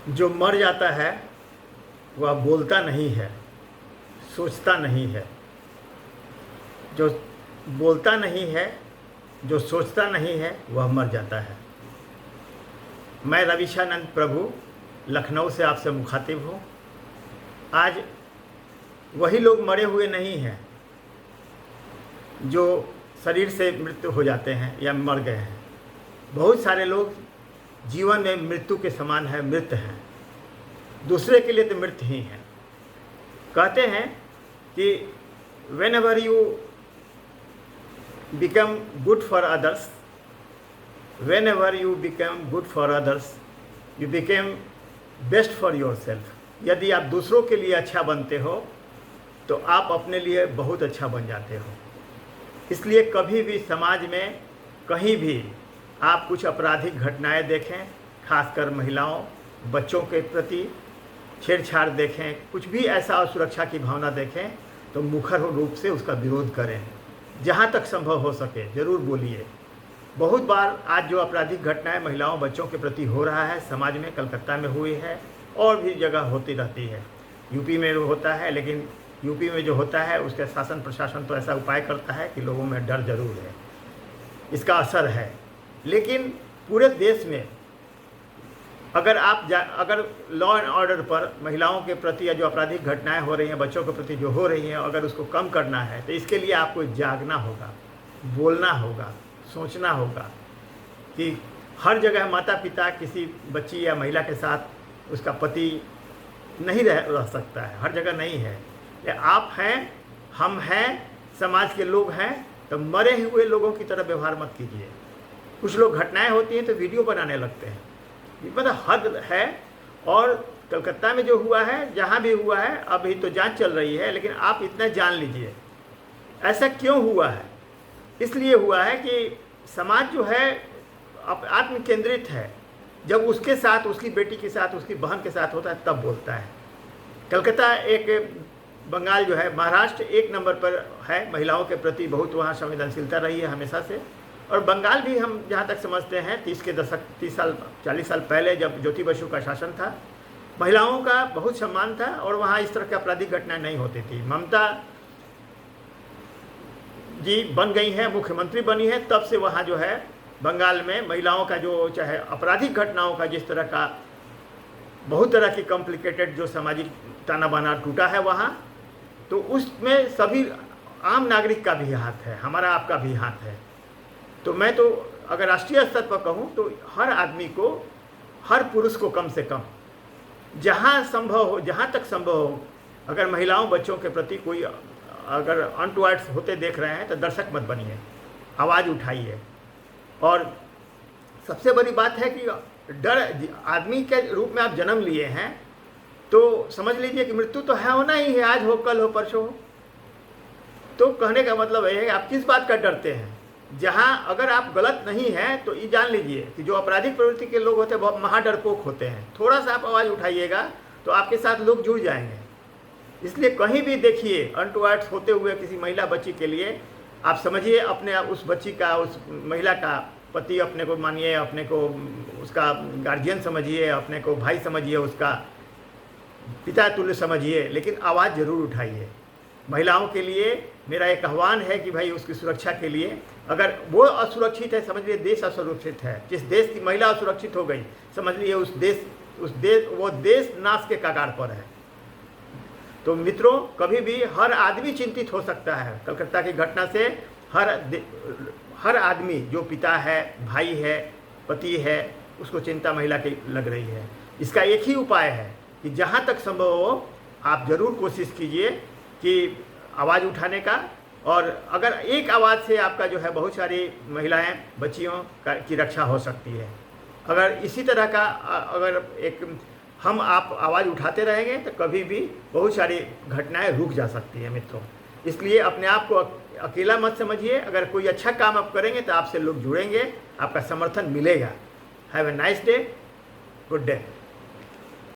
जो मर जाता है वह बोलता नहीं है, सोचता नहीं है। जो बोलता नहीं है, जो सोचता नहीं है, वह मर जाता है। मैं रविशानंद प्रभु लखनऊ से आपसे मुखातिब हूँ। आज वही लोग मरे हुए नहीं हैं जो शरीर से मृत्यु हो जाते हैं या मर गए हैं। बहुत सारे लोग जीवन में मृत्यु के समान है, मृत हैं। दूसरे के लिए तो मृत ही हैं। कहते हैं कि when ever you become good for others, when ever you become good for others, you became best for your self. यदि आप दूसरों के लिए अच्छा बनते हो तो आप अपने लिए बहुत अच्छा बन जाते हो। इसलिए कभी भी समाज में कहीं भी आप कुछ आपराधिक घटनाएं देखें, खासकर महिलाओं, बच्चों के प्रति छेड़छाड़ देखें, कुछ भी ऐसा असुरक्षा की भावना देखें, तो मुखर रूप से उसका विरोध करें। जहाँ तक संभव हो सके ज़रूर बोलिए। बहुत बार आज जो आपराधिक घटनाएं महिलाओं, बच्चों के प्रति हो रहा है समाज में, कलकत्ता में हुई है और भी जगह होती रहती है। यूपी में होता है, लेकिन यूपी में जो होता है उसके शासन प्रशासन तो ऐसा उपाय करता है कि लोगों में डर जरूर है, इसका असर है। लेकिन पूरे देश में अगर अगर लॉ एंड ऑर्डर पर महिलाओं के प्रति या जो आपराधिक घटनाएं हो रही हैं, बच्चों के प्रति जो हो रही हैं, अगर उसको कम करना है तो इसके लिए आपको जागना होगा, बोलना होगा, सोचना होगा कि हर जगह माता पिता किसी बच्ची या महिला के साथ उसका पति नहीं रह सकता है, हर जगह नहीं है। या आप हैं, हम हैं, समाज के लोग हैं, तो मरे हुए लोगों की तरह व्यवहार मत कीजिए। कुछ लोग घटनाएं होती हैं तो वीडियो बनाने लगते हैं, ये मतलब हद है। और कलकत्ता में जो हुआ है, जहाँ भी हुआ है, अभी तो जांच चल रही है, लेकिन आप इतना जान लीजिए ऐसा क्यों हुआ है। इसलिए हुआ है कि समाज जो है आत्म केंद्रित है। जब उसके साथ, उसकी बेटी के साथ, उसकी बहन के साथ होता है तब बोलता है। कलकत्ता एक, बंगाल जो है, महाराष्ट्र एक नंबर पर है महिलाओं के प्रति, बहुत वहाँ संवेदनशीलता रही है हमेशा से। और बंगाल भी हम जहाँ तक समझते हैं 30 के दशक, 30 साल 40 साल पहले जब ज्योति बसु का शासन था, महिलाओं का बहुत सम्मान था और वहाँ इस तरह की आपराधिक घटनाएं नहीं होती थी। ममता जी बन गई हैं, मुख्यमंत्री बनी है, तब से वहाँ जो है बंगाल में महिलाओं का जो, चाहे आपराधिक घटनाओं का, जिस तरह का बहुत तरह की कॉम्प्लिकेटेड जो सामाजिक ताना बाना टूटा है वहाँ, तो उसमें सभी आम नागरिक का भी हाथ है, हमारा आपका भी हाथ है। तो मैं तो अगर राष्ट्रीय स्तर पर कहूँ तो हर आदमी को, हर पुरुष को कम से कम जहाँ संभव हो, जहाँ तक संभव हो, अगर महिलाओं बच्चों के प्रति कोई अगर अनटुवर्ड्स होते देख रहे हैं तो दर्शक मत बनिए, आवाज़ उठाइए। और सबसे बड़ी बात है कि डर, आदमी के रूप में आप जन्म लिए हैं तो समझ लीजिए कि मृत्यु तो है, होना ही है, आज हो, कल हो, परसों हो। तो कहने का मतलब है आप किस बात का डरते हैं। जहाँ अगर आप गलत नहीं हैं तो ये जान लीजिए कि जो आपराधिक प्रवृत्ति के लोग होते हैं बहुत महाडरपोक होते हैं। थोड़ा सा आप आवाज़ उठाइएगा तो आपके साथ लोग जुड़ जाएंगे। इसलिए कहीं भी देखिए अनटुवर्ड्स होते हुए किसी महिला बच्ची के लिए, आप समझिए अपने उस बच्ची का, उस महिला का पति अपने को मानिए, अपने को उसका गार्जियन समझिए, अपने को भाई समझिए, उसका पिता तुल्य समझिए, लेकिन आवाज़ ज़रूर उठाइए। महिलाओं के लिए मेरा एक आह्वान है कि भाई उसकी सुरक्षा के लिए, अगर वो असुरक्षित है, समझ लीजिए देश असुरक्षित है। जिस देश की महिला असुरक्षित हो गई, समझ लीजिए वो देश नाश के कगार पर है। तो मित्रों, कभी भी हर आदमी चिंतित हो सकता है। कलकत्ता की घटना से हर आदमी, जो पिता है, भाई है, पति है, उसको चिंता महिला की लग रही है। इसका एक ही उपाय है कि जहाँ तक संभव हो आप ज़रूर कोशिश कीजिए कि आवाज़ उठाने का। और अगर एक आवाज़ से आपका जो है बहुत सारी महिलाएं, बच्चियों की रक्षा हो सकती है। अगर इसी तरह का अगर एक हम आप आवाज़ उठाते रहेंगे तो कभी भी बहुत सारी घटनाएं रुक जा सकती हैं मित्रों। इसलिए अपने आप को अकेला मत समझिए। अगर कोई अच्छा काम आप करेंगे तो आपसे लोग जुड़ेंगे, आपका समर्थन मिलेगा। Have a nice day, good day.